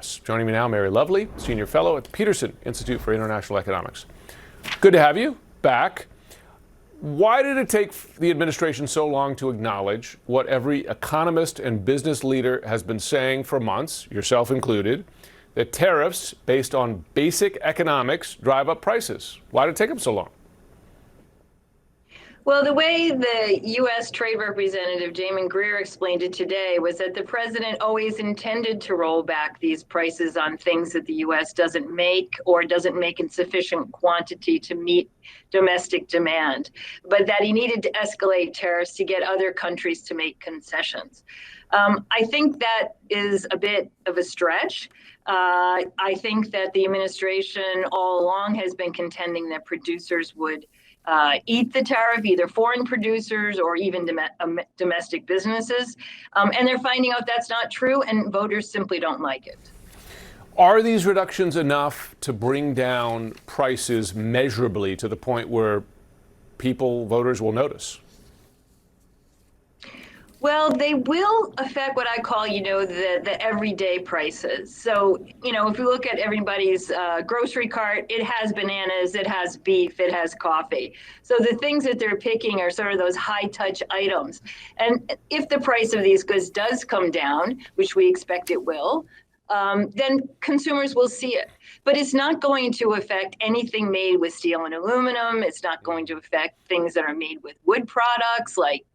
Joining me now, Mary Lovely, Senior Fellow at the Peterson Institute for International Economics. Good to have you back. Why did it take the administration so long to acknowledge what every economist and business leader has been saying for months, yourself included, that tariffs based on basic economics drive up prices? Why did it take them so long? Well, the way the U.S. Trade Representative Jamin Greer explained it today was that the president always intended to roll back these prices on things that the U.S. doesn't make or doesn't make in sufficient quantity to meet domestic demand, but that he needed to escalate tariffs to get other countries to make concessions. I think that is a bit of a stretch. I think that the administration all along has been contending that producers would eat the tariff, either foreign producers or even domestic businesses. And they're finding out that's not true, and voters simply don't like it. Are these reductions enough to bring down prices measurably to the point where voters will notice? Well, they will affect what I call, the everyday prices. So, if you look at everybody's grocery cart, it has bananas, it has beef, it has coffee. So the things that they're picking are sort of those high touch items. And if the price of these goods does come down, which we expect it will, then consumers will see it. But it's not going to affect anything made with steel and aluminum. It's not going to affect things that are made with wood products like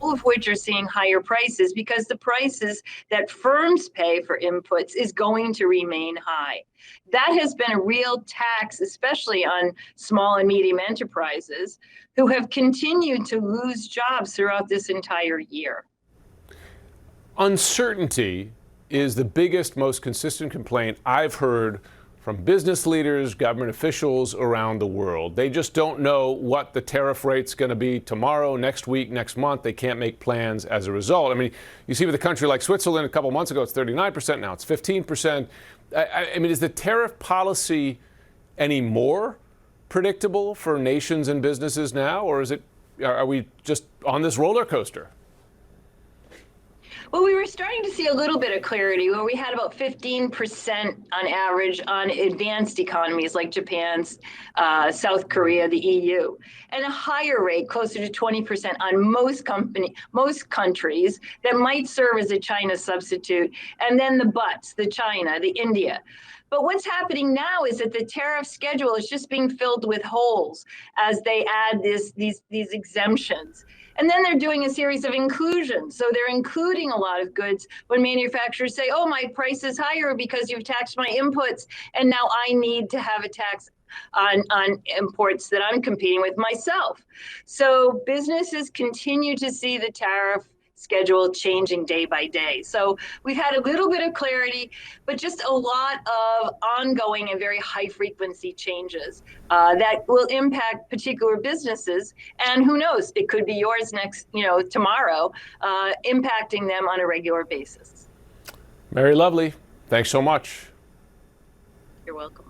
all of which are seeing higher prices because the prices that firms pay for inputs is going to remain high. That has been a real tax, especially on small and medium enterprises who have continued to lose jobs throughout this entire year. Uncertainty is the biggest, most consistent complaint I've heard from business leaders, government officials around the world. They just don't know what the tariff rate's going to be tomorrow, next week, next month. They can't make plans as a result. I mean, you see with a country like Switzerland a couple months ago, it's 39%, now it's 15%. I mean, is the tariff policy any more predictable for nations and businesses now, or are we just on this roller coaster? Well, we were starting to see a little bit of clarity where we had about 15% on average on advanced economies like Japan's, South Korea, the EU, and a higher rate, closer to 20% on most countries that might serve as a China substitute, and then the buts, the China, the India. But what's happening now is that the tariff schedule is just being filled with holes as they add these exemptions. And then they're doing a series of inclusions. So they're including a lot of goods when manufacturers say, oh, my price is higher because you've taxed my inputs, and now I need to have a tax on imports that I'm competing with myself. So businesses continue to see the tariff schedule changing day by day. So we've had a little bit of clarity, but just a lot of ongoing and very high frequency changes that will impact particular businesses. And who knows, it could be yours tomorrow, impacting them on a regular basis. Mary Lovely, thanks so much. You're welcome.